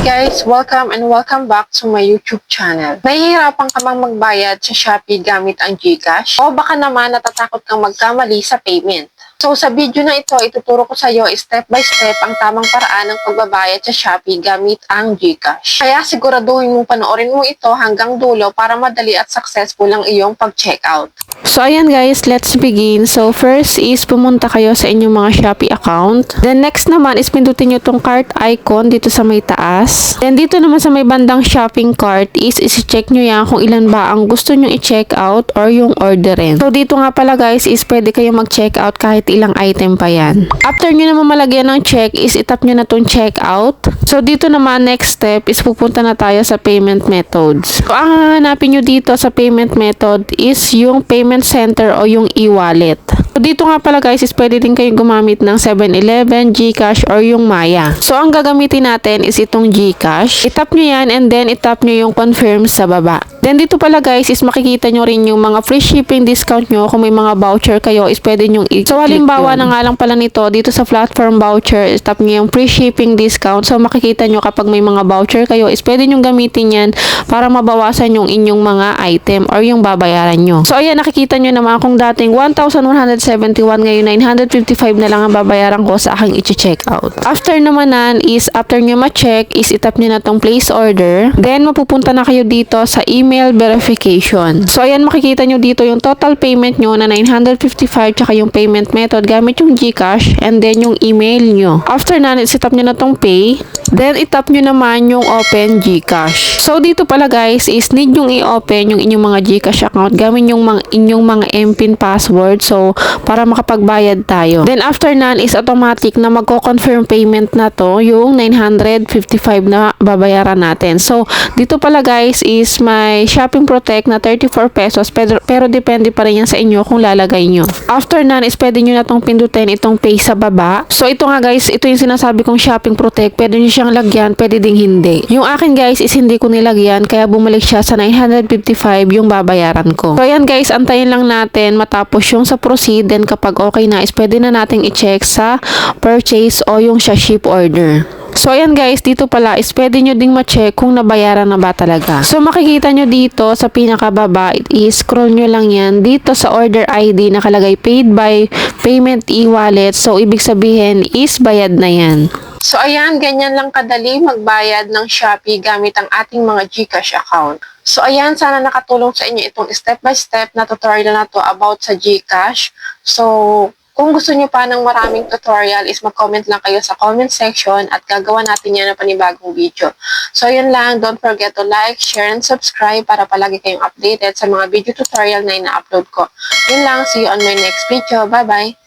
Guys, welcome and welcome back to my YouTube channel. Nahihirapan ka bang magbayad sa Shopee gamit ang GCash? O baka naman natatakot kang magkamali sa payment? So sa video na ito, ituturo ko sa iyo step by step ang tamang paraan ng pagbabayad sa Shopee gamit ang GCash. Kaya siguraduhin mong panoorin mo ito hanggang dulo para madali at successful ang iyong pag-checkout. So ayan guys, let's begin. So first is pumunta kayo sa inyong mga Shopee account. Then next naman is pindutin nyo itong cart icon dito sa may taas. Then dito naman sa may bandang shopping cart is isi-check nyo yan kung ilan ba ang gusto nyo i-check out or yung orderin. So dito nga pala guys is pwede kayo mag-check out kahit ilang item pa yan. After nyo naman malagyan ng check is itap nyo na itong check out. So dito naman next step is pupunta na tayo sa payment methods. So ang hanapin nyo dito sa payment method is yung payment center o yung e-wallet. So dito nga pala guys is pwede din kayong gumamit ng 7-Eleven, GCash or yung Maya. So ang gagamitin natin is itong GCash. Itap nyo yan and then itap nyo yung confirm sa baba. Then dito pala guys is makikita nyo rin yung mga free shipping discount nyo. Kung may mga voucher kayo is pwede nyo i-click. So halimbawa na nga lang pala nito dito sa platform voucher, itap nyo yung free shipping discount. So makikita nyo kapag may mga voucher kayo is pwede nyo gamitin yan para mabawasan yung inyong mga item or yung babayaran nyo. So ayan, nakikita nyo naman kung dating 1,171 ngayon 955 na lang ang babayaran ko sa aking i-check out. After naman is after nyo ma-check is itap nyo na tong place order. Then mapupunta na kayo dito sa email verification. So ayan, makikita nyo dito yung total payment nyo na 955 tsaka yung payment method gamit yung GCash and then yung email nyo. After is itap nyo na tong pay. Then itap nyo naman yung open GCash. So dito pala guys is need yung i-open yung inyong mga GCash account gamit yung inyong mga MPIN password. So para makapagbayad tayo. Then after is automatic na magko-confirm payment na to yung 955 na babayaran natin. So dito pala guys is may Shopping Protect na 34 pesos pero depende pa rin yan sa inyo kung lalagay nyo. After is pwede nyo na itong pindutin itong pay sa baba. So ito nga guys, ito yung sinasabi kong Shopping Protect. Pwede nyo siyang lagyan, pwede ding hindi. Yung akin guys is hindi ko nilagyan kaya bumalik siya sa 955 yung babayaran ko. So ayan guys, antayin lang natin matapos yung sa proceed. Then kapag okay na is pwede na nating i-check sa purchase o yung sa ship order. So ayan guys, dito pala is pwede nyo ding ma-check kung nabayaran na ba talaga. So makikita nyo dito sa pinakababa, i-scroll nyo lang yan. Dito sa order ID nakalagay paid by payment e-wallet. So ibig sabihin is bayad na yan. So ayan, ganyan lang kadali magbayad ng Shopee gamit ang ating mga GCash account. So ayan, sana nakatulong sa inyo itong step by step na tutorial na to about sa GCash. So kung gusto nyo pa ng maraming tutorial is mag-comment lang kayo sa comment section at gagawa natin yan ng panibagong video. So yun lang, don't forget to like, share, and subscribe para palagi kayong updated sa mga video tutorial na ina-upload ko. Yun lang, see you on my next video. Bye-bye!